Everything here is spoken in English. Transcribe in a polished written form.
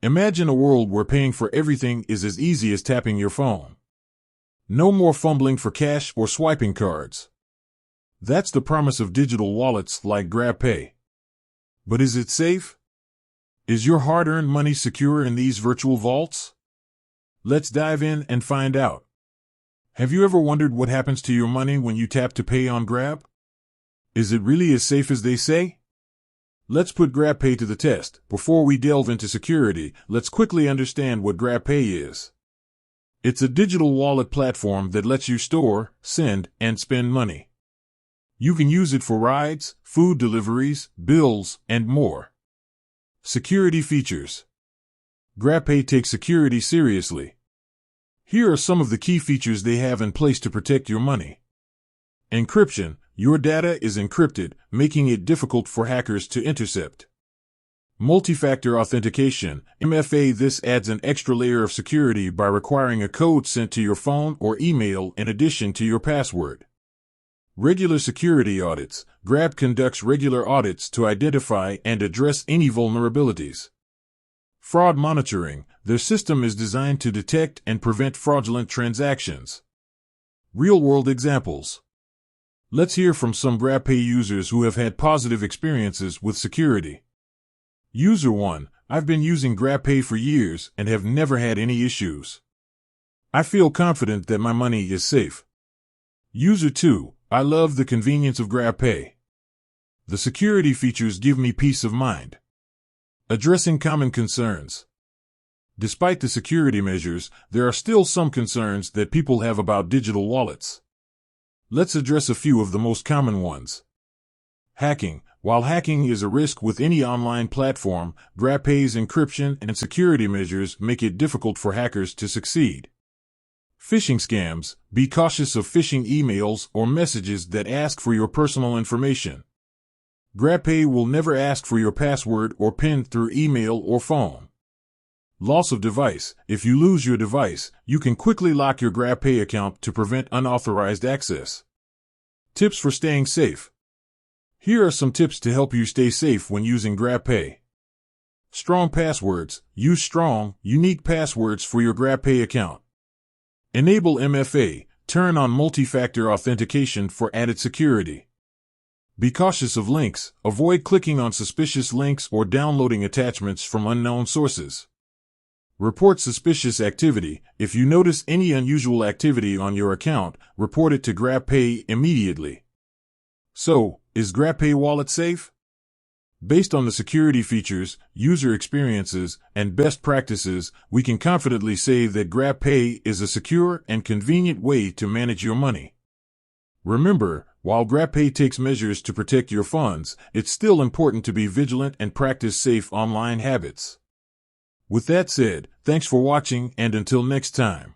Imagine a world where paying for everything is as easy as tapping your phone. No more fumbling for cash or swiping cards. That's the promise of digital wallets like GrabPay. But is it safe? Is your hard-earned money secure in these virtual vaults? Let's dive in and find out. Have you ever wondered what happens to your money when you tap to pay on Grab? Is it really as safe as they say? Let's put GrabPay to the test. Before we delve into security, let's quickly understand what GrabPay is. It's a digital wallet platform that lets you store, send, and spend money. You can use it for rides, food deliveries, bills, and more. Security features. GrabPay takes security seriously. Here are some of the key features they have in place to protect your money. Encryption. Your data is encrypted, making it difficult for hackers to intercept. Multi-factor authentication, MFA. This adds an extra layer of security by requiring a code sent to your phone or email in addition to your password. Regular security audits. Grab conducts regular audits to identify and address any vulnerabilities. Fraud monitoring. Their system is designed to detect and prevent fraudulent transactions. Real-world examples. Let's hear from some GrabPay users who have had positive experiences with security. User 1. I've been using GrabPay for years and have never had any issues. I feel confident that my money is safe. User 2. I love the convenience of GrabPay. The security features give me peace of mind. Addressing common concerns. Despite the security measures, there are still some concerns that people have about digital wallets. Let's address a few of the most common ones. Hacking. While hacking is a risk with any online platform, GrabPay's encryption and security measures make it difficult for hackers to succeed. Phishing scams. Be cautious of phishing emails or messages that ask for your personal information. GrabPay will never ask for your password or PIN through email or phone. Loss of device. If you lose your device, you can quickly lock your GrabPay account to prevent unauthorized access. Tips for staying safe. Here are some tips to help you stay safe when using GrabPay. Strong passwords. Use strong, unique passwords for your GrabPay account. Enable MFA. Turn on multi-factor authentication for added security. Be cautious of links. Avoid clicking on suspicious links or downloading attachments from unknown sources. Report suspicious activity. If you notice any unusual activity on your account, report it to GrabPay immediately. So, is GrabPay wallet safe? Based on the security features, user experiences, and best practices, we can confidently say that GrabPay is a secure and convenient way to manage your money. Remember, while GrabPay takes measures to protect your funds, it's still important to be vigilant and practice safe online habits. With that said, thanks for watching, and until next time.